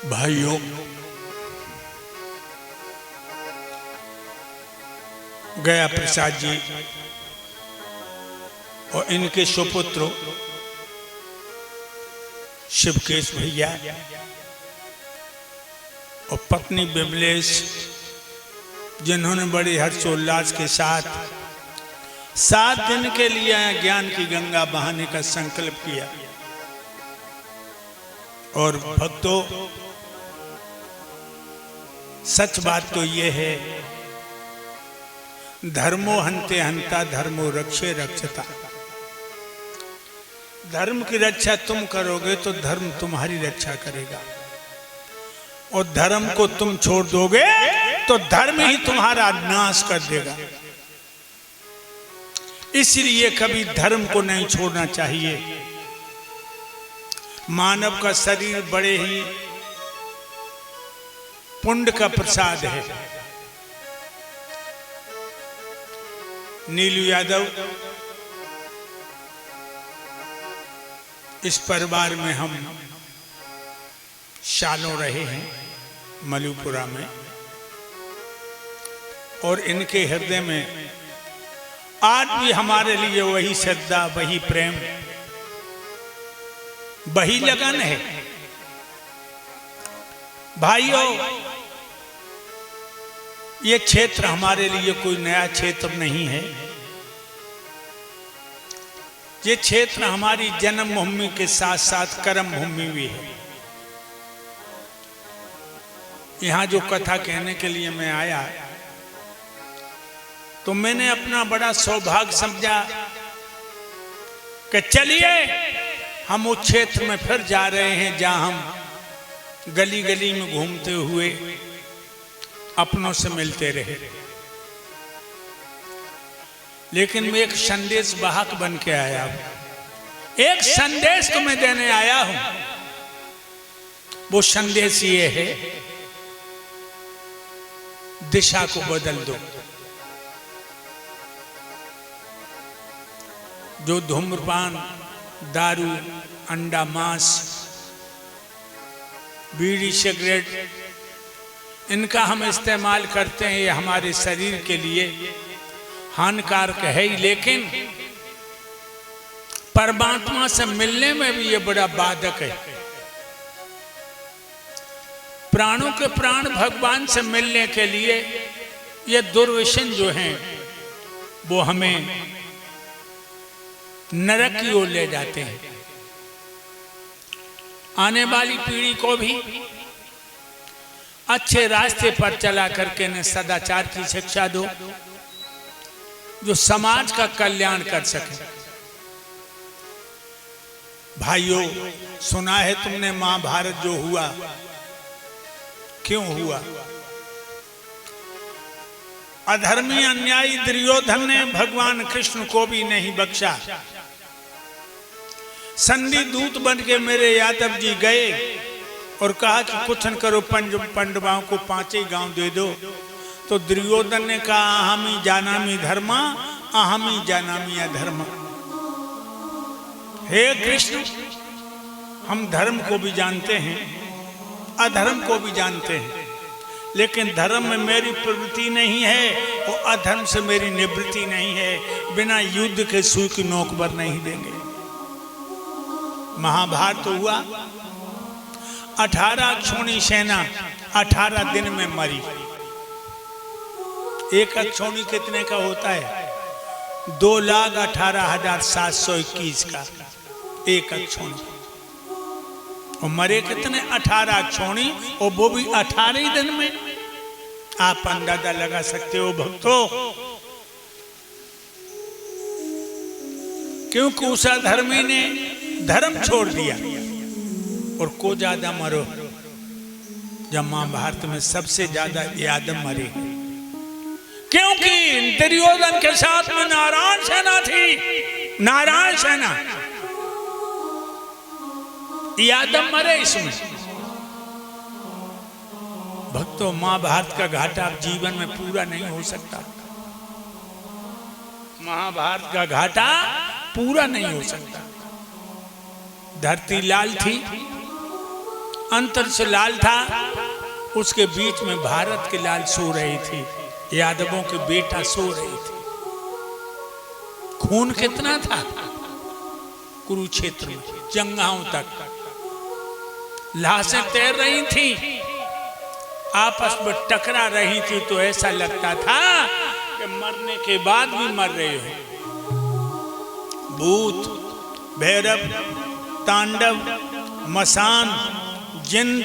भाइयों, गया प्रसाद जी और इनके सुपुत्र शिवकेश भैया और पत्नी बिमलेश, जिन्होंने बड़े हर्षोल्लास के साथ 7 दिन के लिए ज्ञान की गंगा बहाने का संकल्प किया। और भक्तों, सच बात तो ये है, धर्मो हन्ते हन्ता धर्मो रक्षे रक्षता। धर्म की रक्षा तुम करोगे तो धर्म तुम्हारी रक्षा करेगा, और धर्म को तुम छोड़ दोगे तो धर्म ही तुम्हारा नाश कर देगा। इसलिए कभी धर्म को नहीं छोड़ना चाहिए। मानव का शरीर बड़े ही पुण्य का प्रसाद है। नीलू यादव, इस परिवार में हम सालों रहे हैं मलुपुरा में, और इनके हृदय में आज भी हमारे लिए वही श्रद्धा, वही प्रेम, वही लगन है। भाइयों, ये क्षेत्र हमारे लिए कोई नया क्षेत्र नहीं है। ये क्षेत्र हमारी जन्मभूमि के साथ साथ कर्म भूमि भी है। यहाँ जो कथा कहने के लिए मैं आया, तो मैंने अपना बड़ा सौभाग्य समझा कि चलिए हम उस क्षेत्र में फिर जा रहे हैं जहां हम गली गली में घूमते हुए अपनों से मिलते रहे। लेकिन मैं एक संदेश वाहक बन के आया हूं। एक संदेश तुम्हें देने आया हूं। वो संदेश ये है, दिशा को बदल दो। जो धूम्रपान, दारू, अंडा, मांस, बीड़ी, सिगरेट, इनका हम इस्तेमाल करते हैं, ये हमारे शरीर के लिए हानिकारक है ही, लेकिन परमात्मा से मिलने में भी ये बड़ा बाधक है। प्राणों के प्राण भगवान से मिलने के लिए ये दुर्व्यसन जो हैं वो हमें नरक की ओर ले जाते हैं। आने वाली पीढ़ी को भी अच्छे रास्ते पर चला करके न सदाचार की शिक्षा दो, जो समाज का कल्याण कर सके। भाइयों, सुना है तुमने महाभारत जो हुआ, क्यों हुआ? अधर्मी अन्यायी दुर्योधन ने भगवान कृष्ण को भी नहीं बख्शा। संधि दूत बन के मेरे यादव जी गए और कहा कि कुछ न करो, पांडवों को 5 ही गांव दे दो। तो दुर्योधन ने कहा, अहमी जानामि धर्मा, अहमी जानामि अधर्मा। हे कृष्ण, हम धर्म को भी जानते हैं, अधर्म को भी जानते हैं, लेकिन धर्म में मेरी प्रवृत्ति नहीं है और अधर्म से मेरी निवृत्ति नहीं है। बिना युद्ध के सुई की नोक पर नहीं देंगे। महाभारत हुआ, 18 अक्षौणी सेना 18 दिन में मरी। एक अक्षौणी कितने का होता है? 2,18,721 का एक अक्षौणी। और मरे कितने? 18 अक्षौणी, और वो भी 18 ही दिन में। आप अंदाजा लगा सकते हो भक्तों, क्योंकि उस अधर्मी ने धर्म छोड़ दिया। और को ज्यादा मरो? जब महाभारत में सबसे ज्यादा यादव मरे, क्योंकि दुर्योधन के साथ में नारायण सेना थी। नारायण सेना, यादव मरे इसमें। भक्तों, महाभारत का घाटा जीवन में पूरा नहीं हो सकता। महाभारत का घाटा पूरा नहीं हो सकता। धरती लाल थी, अंतर से लाल था, उसके बीच में भारत के लाल सो रहे थे, यादवों के बेटा सो रहे थे। खून कितना था कुरुक्षेत्र में, जंगाओं तक लाशें तैर रही थी, आपस में टकरा रही थी, तो ऐसा लगता था कि मरने के बाद भी मर रहे हो। भूत, भैरव, तांडव, मसान, जिंद,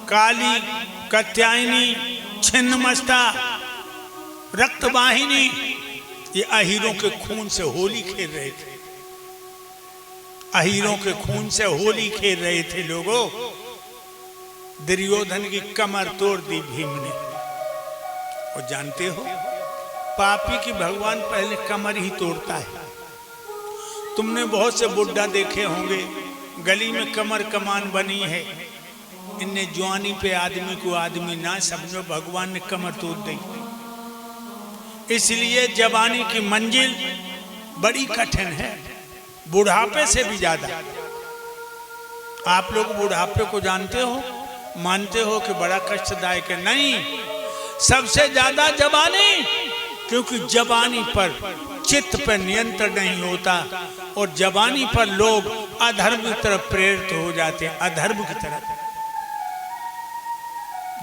काली, कात्यायनी, छिन्नमस्ता, रक्तवाहिनी, ये अहीरों के खून से होली खेल रहे थे। अहीरों के खून से होली खेल रहे थे लोगों। दुर्योधन की कमर तोड़ दी भीम ने। और जानते हो, पापी की भगवान पहले कमर ही तोड़ता है। तुमने बहुत से बुड्ढा देखे होंगे, गली में कमर कमान बनी है, इनने जवानी पे आदमी को आदमी ना समझो, भगवान ने कमर तोड़ दी। इसलिए जवानी की मंजिल बड़ी कठिन है, बुढ़ापे से भी ज्यादा। आप लोग बुढ़ापे को जानते हो, मानते हो कि बड़ा कष्टदायक है? नहीं, सबसे ज्यादा जवानी, क्योंकि जवानी पर चित्त पर नियंत्रण नहीं होता और जवानी पर लोग अधर्म की तरफ प्रेरित हो जाते हैं, अधर्म की तरफ।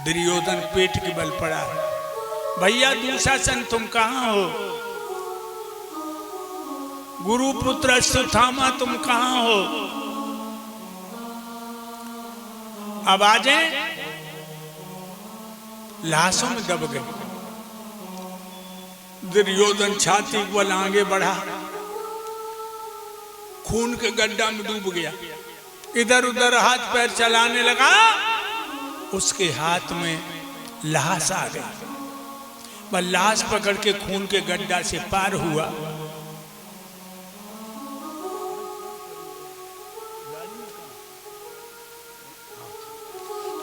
दुर्योधन पेट के बल पड़ा है। भैया दुशासन तुम कहां हो? गुरुपुत्र अश्वत्थामा तुम कहां हो? आवाजें लाशों में दब गई। दुर्योधन छाती को आगे बढ़ा, खून के गड्ढा में डूब गया, इधर उधर हाथ पैर चलाने लगा। उसके हाथ में लाश आ गई, वह लाश पकड़ के खून के गड्ढा से पार हुआ।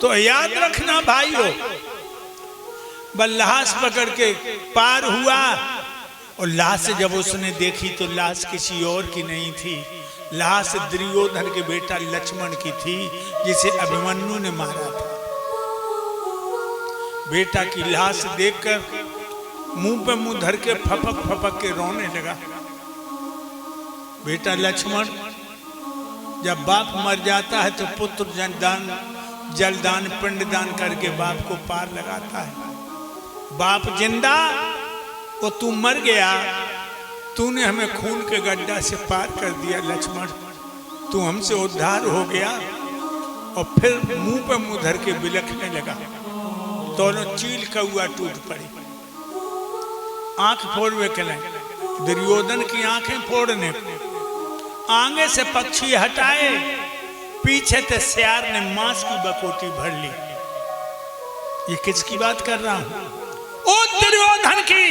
तो याद रखना भाइयों, वह लाश पकड़ के पार हुआ और लाश जब उसने देखी तो लाश किसी और की नहीं थी, लाश दुर्योधन के बेटा लक्ष्मण की थी, जिसे अभिमन्यु ने मारा था। बेटा की लाश देखकर मुंह पे मुंह धर के फपक फपक के रोने लगा। बेटा लक्ष्मण, जब बाप मर जाता है तो पुत्र जलदान पिंडदान करके बाप को पार लगाता है। बाप जिंदा और तू मर गया, तूने हमें खून के गड्ढा से पार कर दिया लक्ष्मण, तू हमसे उद्धार हो गया। और फिर मुंह पे मुंह धर के बिलखने लगा। दोनों चील कौआ टूट पड़ी, आंख फोड़वे के लिए दुर्योधन की आंखें फोड़ने, आगे से पक्षी हटाए, पीछे से सियार ने मांस की बकोटी भर ली। ये किसकी बात कर रहा हूं? ओ दुर्योधन की।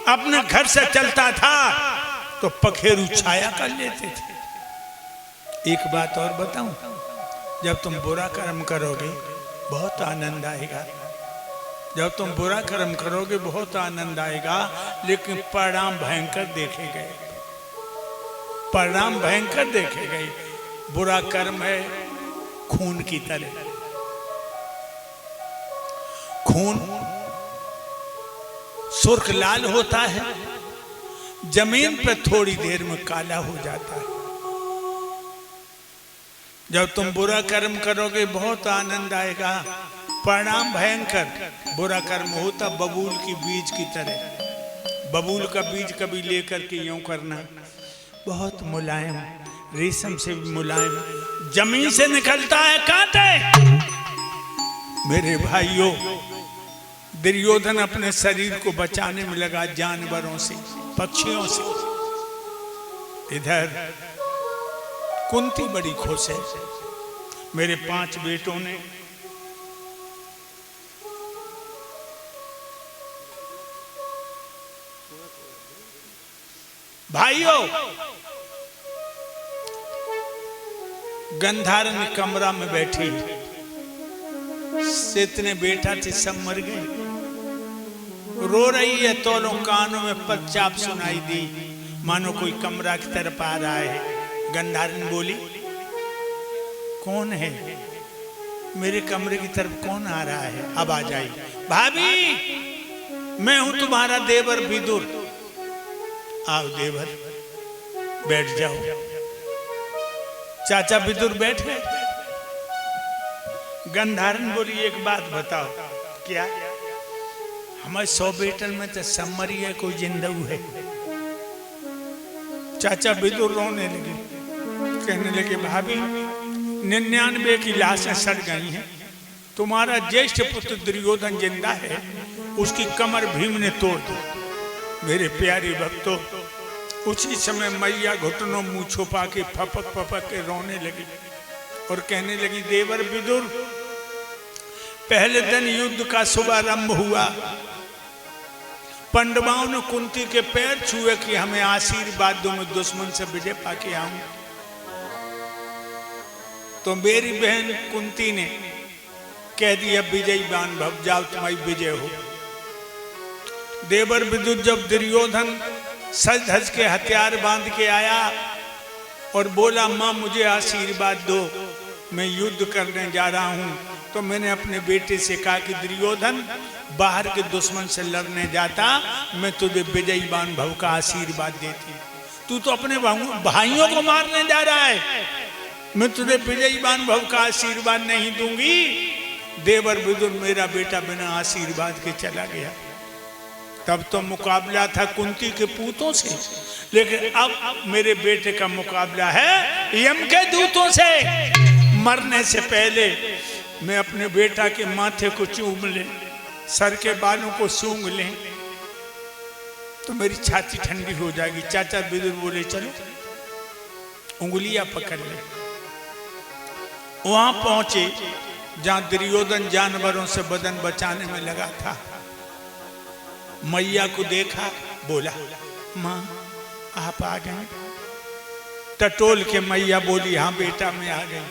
अपने घर से चलता था तो पखेरु छाया कर लेते थे। एक बात और बताऊं, जब तुम बुरा कर्म करोगे बहुत आनंद आएगा, जब तुम बुरा कर्म करोगे बहुत आनंद आएगा, लेकिन परिणाम भयंकर देखे गए, परिणाम भयंकर देखे गए। बुरा कर्म है खून की तरह। खून सुर्ख लाल होता है, जमीन पर थोड़ी देर में काला हो जाता है। जब तुम बुरा कर्म करोगे बहुत आनंद आएगा, परिणाम भयंकर। बुरा कर्म होता बबूल की बीज की तरह। बबूल का बीज कभी लेकर के यूं करना, बहुत मुलायम, रेशम से भी मुलायम, जमीन से निकलता है कांटे। मेरे भाइयों, दुर्योधन अपने शरीर को बचाने में लगा जानवरों से, पक्षियों से। इधर कुंती बड़ी खुश है, मेरे 5 बेटों ने भाइयों, गंधारण कमरा में बैठी, जितने बेटा थे सब मर गए, रो रही है। तोलों कानों में पदचाप सुनाई दी, मानो कोई कमरा की तरफ आ रहा है। गंधारण बोली, कौन है? मेरे कमरे की तरफ कौन आ रहा है? अब आ जाए। भाभी, मैं हूं तुम्हारा देवर विदुर। आओ देवर, बैठ जाओ। चाचा विदुर बैठ गए। गंधारण बोली, एक बात बताओ। क्या? हमारे 100 बेटन में तो सम्मरी है, कोई जिंदऊ है? चाचा विदुर रोने लगे, कहने लगे, भाभी 99 की लाशें सड़ गई हैं। तुम्हारा ज्येष्ठ पुत्र दुर्योधन जिंदा है, उसकी कमर भीम ने तोड़ दी। मेरे प्यारे भक्तों, उसी समय मैया घुटनों मुंह छुपा के फपक फपक के रोने लगी और कहने लगी, देवर विदुर, पहले दिन युद्ध का शुभारंभ हुआ। पांडवों ने कुंती के पैर छुए कि हमें आशीर्वाद दो, मैं दुश्मन से विजय पाके आऊं। तो मेरी बहन कुंती ने कह दिया, विजयी बान भव, जाओ तुम्हारी विजय हो। देवर विदुर जब दुर्योधन सज धज के हथियार बांध के आया और बोला, मां मुझे आशीर्वाद दो, मैं युद्ध करने जा रहा हूं, तो मैंने अपने बेटे से कहा कि दुर्योधन, बाहर के दुश्मन से लड़ने जाता, मैं तुझे विजयी बान भव का आशीर्वाद देती। तू तो अपने भाइयों को मारने जा रहा है, मैं तुझे विजयी बान भव का आशीर्वाद नहीं दूंगी। देवर विदुर, मेरा बेटा बिना आशीर्वाद के चला गया। तब तो मुकाबला था कुंती के पूतों से, लेकिन अब मेरे बेटे का मुकाबला है यम के दूतों से। मरने से पहले मैं अपने बेटा के माथे को चूम ले, सर के बालों को सूंघ ले, तो मेरी छाती ठंडी हो जाएगी। चाचा विदुर बोले, चलो उंगलियां पकड़ ले। वहां पहुंचे जहां दुर्योधन जानवरों से बदन बचाने में लगा था। मैया को देखा, बोला, मां आप आ गए? टटोल के मैया बोली, हाँ बेटा मैं आ गई।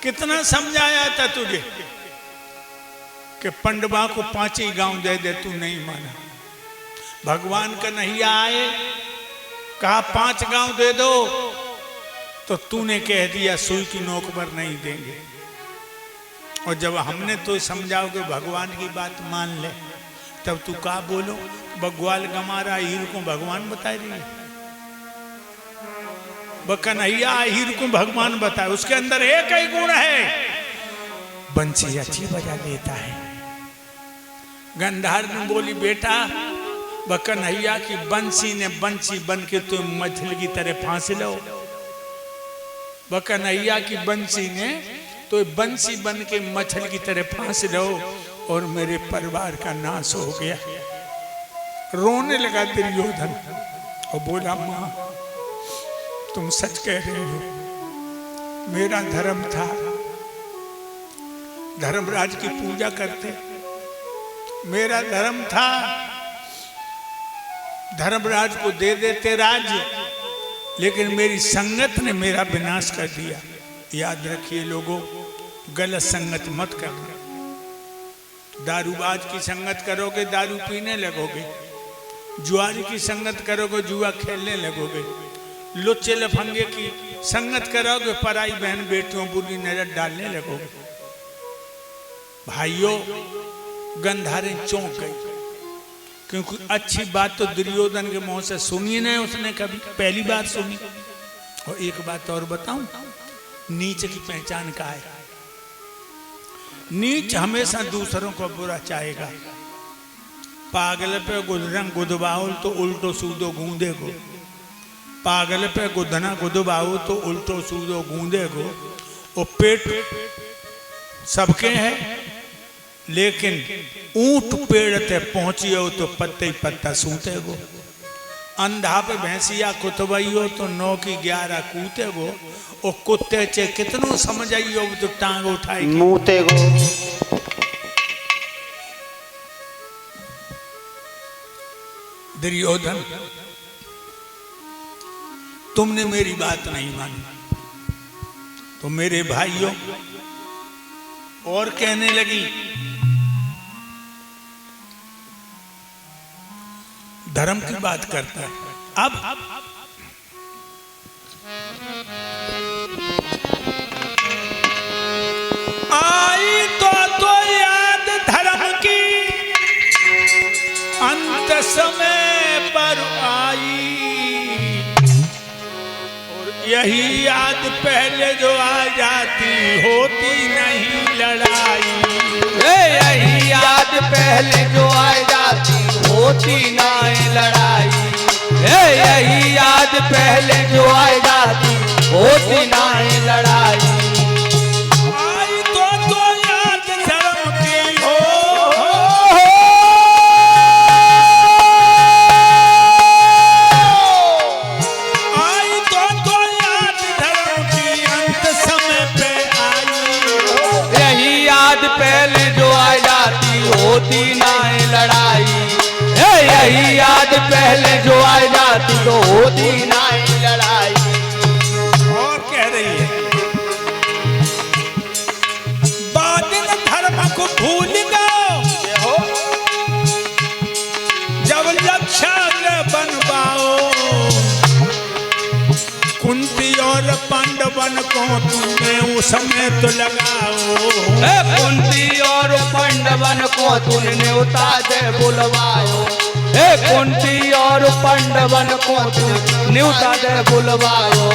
कितना समझाया था तुझे कि पंडवा को 5 ही गांव दे दे, तू नहीं माना। भगवान का नहीं आए, कहा 5 गांव दे दो, तो तूने कह दिया सुई की नोक पर नहीं देंगे। और जब हमने तो समझाओ कि भगवान की बात मान ले, तब तू का बोलो, बग्वाल गमारा हीर को भगवान बता रही है। कन्हैया हीर को भगवान बताए, उसके अंदर एक ही गुण है, बंसी अच्छी बजा लेता है। गंधार ने बोली, बेटा कन्हैया की बंसी ने बंसी बन के तुम मछली की तरह फांस लो। कन्हैया की बंसी ने तो बंसी बन के मछली की तरह फांस लो, और मेरे परिवार का नाश हो गया। रोने लगा दुर्योधन और बोला, मां तुम सच कह रहे हो, मेरा धर्म था, धर्मराज की पूजा करते, मेरा धर्म था धर्मराज को दे देते राज्य, लेकिन मेरी संगत ने मेरा विनाश कर दिया। याद रखिए लोगों, गलत संगत मत करना। दारूबाज की संगत करोगे दारू पीने लगोगे, जुआरी की संगत करोगे जुआ खेलने लगोगे, लुच्चे लफंगे की संगत करोगे पराई बहन बेटियों बुरी नजर डालने लगोगे। भाइयों, गंधारें चौंक गई, क्योंकि अच्छी बात तो दुर्योधन के मुंह से सुनी नहीं उसने कभी, पहली बार सुनी। और एक बात और बताऊं, नीच की पहचान क्या है? नीच हमेशा दूसरों को बुरा चाहेगा। पागल पे गुदरंग गुदबाउल तो उल्टो सूदो गूंदे को, पागल पे गुदना गुदबाओ तो उल्टो सूदो गूंदे को। वो पेट सबके है, लेकिन ऊंट पेड़ ते पहुंची हो तो पत्ते ही पत्ता सूते गो। अंधा पे भैंसिया कुतबई हो तो 9 की 11 कूते गो। और कुत्ते चे कितनों समझ आई हो तो टांग उठाई मूते गो। दुर्योधन, तुमने मेरी बात नहीं मानी, तो मेरे भाइयों और कहने लगी, धर्म की बात करता है। अब आई यही याद पहले जो आ जाती होती नहीं लड़ाई। यही याद पहले जो आ जाती होती नहीं लड़ाई। यही याद पहले जो आ जाती होती नहीं लड़ाई। आई तो याद धर्म की हो, आई तो याद धर्म की अंत समय पे आई। यही याद पहले जो आ जाती होती नहीं लड़ाई। यही याद पहले जो आ जाती तो होती नहीं लड़ाई। और कह रही है बादल धर्म को भूल गो, जब लक्षा बनवाओ। कुंती और पांडवन को तुमने उस समय तो लगाओ। कुंती और पांडवन को तूने उतारे बुलवाओ। कुंती और पांडवन को तूने उतारे बुलवाओ।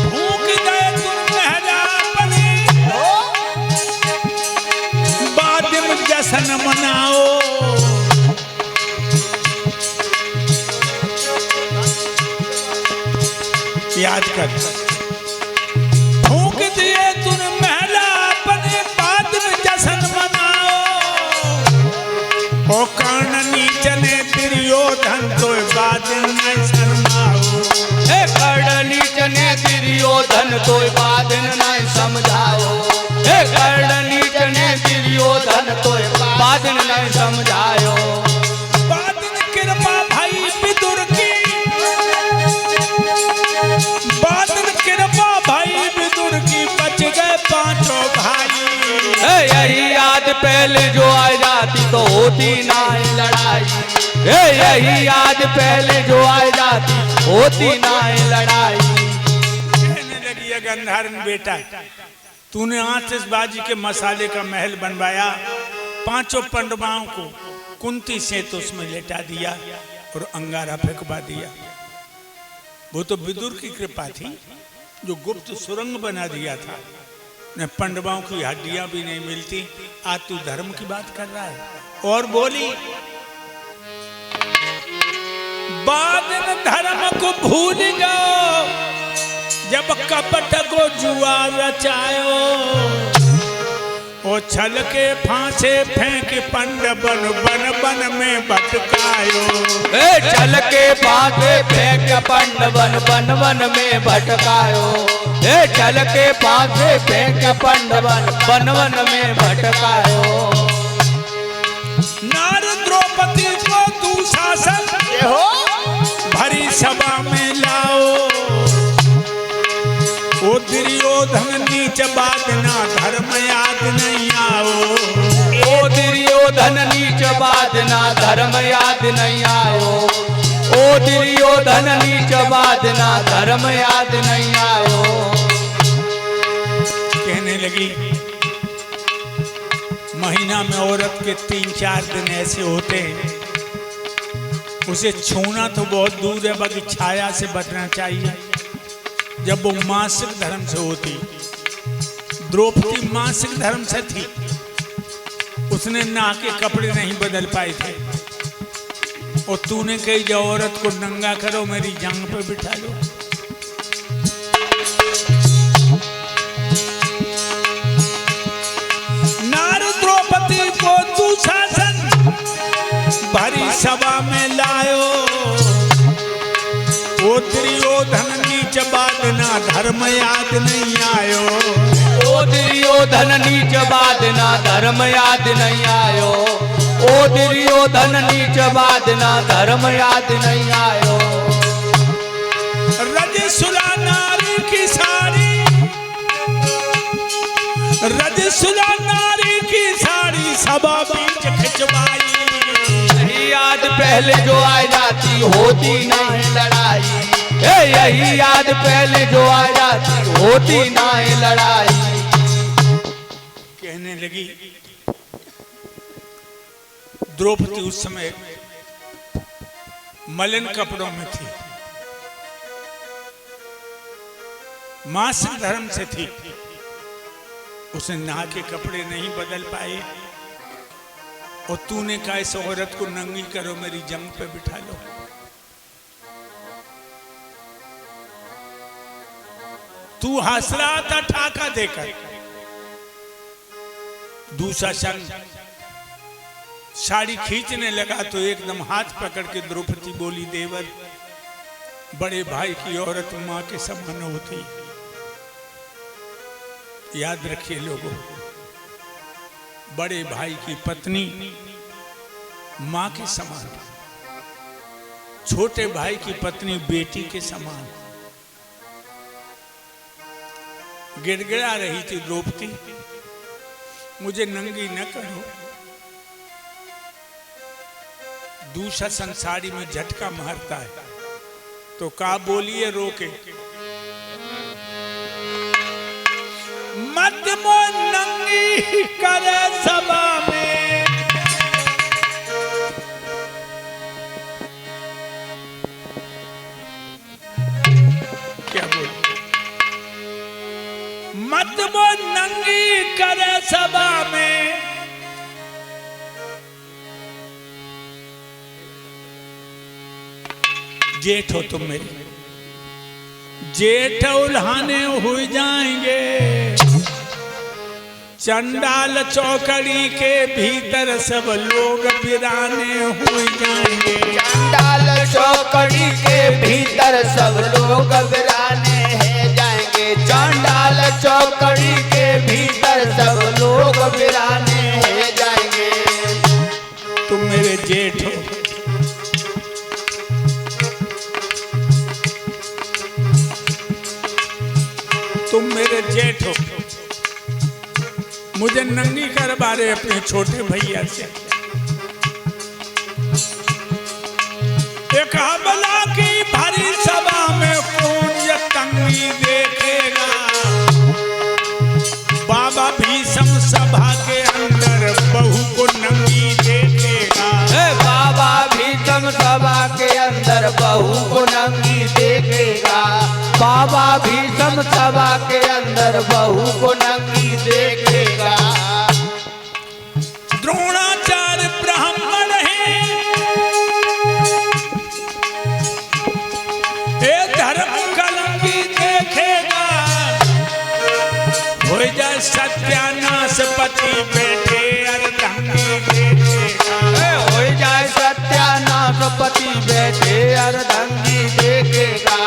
फूंक दे तुम महरापने, बाद में जश्न मनाओ। याद कर, फूंक दिए तूने महला अपने, बाद में जश्न मनाओ। ओ कर्ण नीच ने दुर्योधन तो बाद में शर्माओ। कर्ण नीच ने दुर्योधन तो बाद नहीं समझाओ। कर्ण नीच ने दुर्योधन तो बाद नहीं समझाओ। बाद में कृपा भाई विदुर की, बाद में कृपा भाई विदुर की, बच गए पांचों भाई। यही याद पहले जो आ जाती तो होती नहीं लड़ाई। यही याद पहले जो आ जाती होती नहीं लड़ाई। कहने लगी गंधारण बेटा, तूने आतिशबाजी के मसाले का महल बनवाया, पांचों पांडवों को कुंती से तो उसमें लेटा दिया और अंगारा फेंकवा दिया। वो तो विदुर की कृपा थी जो गुप्त सुरंग बना दिया था। न पांडवों की हड्डियां भी नहीं मिलती, आज तू धर्म की बात कर रहा है। और बोली बाद में धर्म को भूल जाओ, जब कपट को जुआ रचायो। ओ छल के फांसे फेंक पांडवन बन बन में भटकायो। छल के फांसे फेंक पांडवन बन बन में भटकायो। छल के फांसे फेंक पांडवन बन बन में भटकायो। नार द्रौपदी को तू शासन भरी सभा में लाओ। ओ दुर्योधन नीच बात ना धर्म याद नहीं आओ। ओ दुर्योधन नीच बात ना धर्म याद नहीं आओ। ओ दुर्योधन नीच बात ना धर्म याद नहीं आओ। कहने लगी महीना में औरत के 3-4 दिन ऐसे होते हैं, उसे छूना तो बहुत दूर है, बाकी छाया से बचना चाहिए। जब वो मासिक धर्म से होती, द्रौपदी मासिक धर्म से थी, उसने ना के कपड़े नहीं बदल पाए थे। और तूने कही जो औरत को नंगा करो, मेरी जांग पे बिठा लो। नार द्रौपदी को तू शासन भरी सभा में लायो। ओ दुर्योधन नीच बात ना धर्म याद नहीं आयो। ओ दुर्योधन नीच बात ना धर्म याद नहीं आयो। ओ दुर्योधन नीच बात ना धर्म याद नहीं आयो। रजसुला नारी की साड़ी, रजसुला नारी की साड़ी सभा बीच खिंचवाई। याद पहले जो आ जाती होती नहीं लड़ाई। यही याद पहले जो आ जाती होती नहीं लड़ाई। कहने लगी द्रौपदी उस समय मलिन कपड़ों में थी। मासिक धर्म से थी, उसने नहा के कपड़े नहीं बदल पाए और तूने कहा इस औरत को नंगी करो, मेरी जंग पे बिठा लो। तू हंस रहा था ठाका देकर। दूसरा संग साड़ी खींचने लगा तो एकदम हाथ पकड़ के द्रौपदी बोली, देवर, बड़े भाई की औरत मां के समान होती। याद रखिए लोगों, बड़े भाई की पत्नी मां के समान, छोटे भाई की पत्नी बेटी के समान। गिड़गिड़ा रही थी द्रौपदी, मुझे नंगी न करो। दूसरा संसारी में झटका मारता है तो का बोलिए रोके, मत मो नंगी करे सभा में। क्या बोल, मत मो नंगी करे सभा में। जेठ हो तुम मेरे, जेठ उल्हाने हो जाएंगे। चंडाल चौकड़ी के भीतर सब लोग वीराने हो जाएंगे। चंडाल चौकड़ी के भीतर सब लोग वीराने है जाएंगे। चंडाल चौकड़ी के भीतर सब लोग वीराने है जाएंगे। तुम मेरे जेठ हो, तुम मेरे जेठ हो, मुझे नंगी करवा रहे अपने छोटे भैया से। एक अबला की भारी सभा में कौन ये तंगी देखेगा। बाबा भीष्म सभा के अंदर बहू को नंगी देखेगा। बाबा भीष्म सभा के अंदर बहू को नंगी देखेगा। बाबा भीष्म सभा के अंदर बहू को नंगी देखेगा। द्रोणाचार्य ब्राह्मण है, ये धर्म कलंकी देखेगा। हो जाए सत्यानाश पति बैठे अर्धंगी देखेगा। हो जाए सत्यानाश पति बैठे अर्धंगी देखेगा।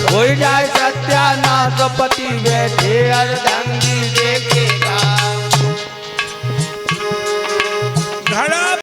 हो जाए सत्यानाश पति बैठे अर्धंगी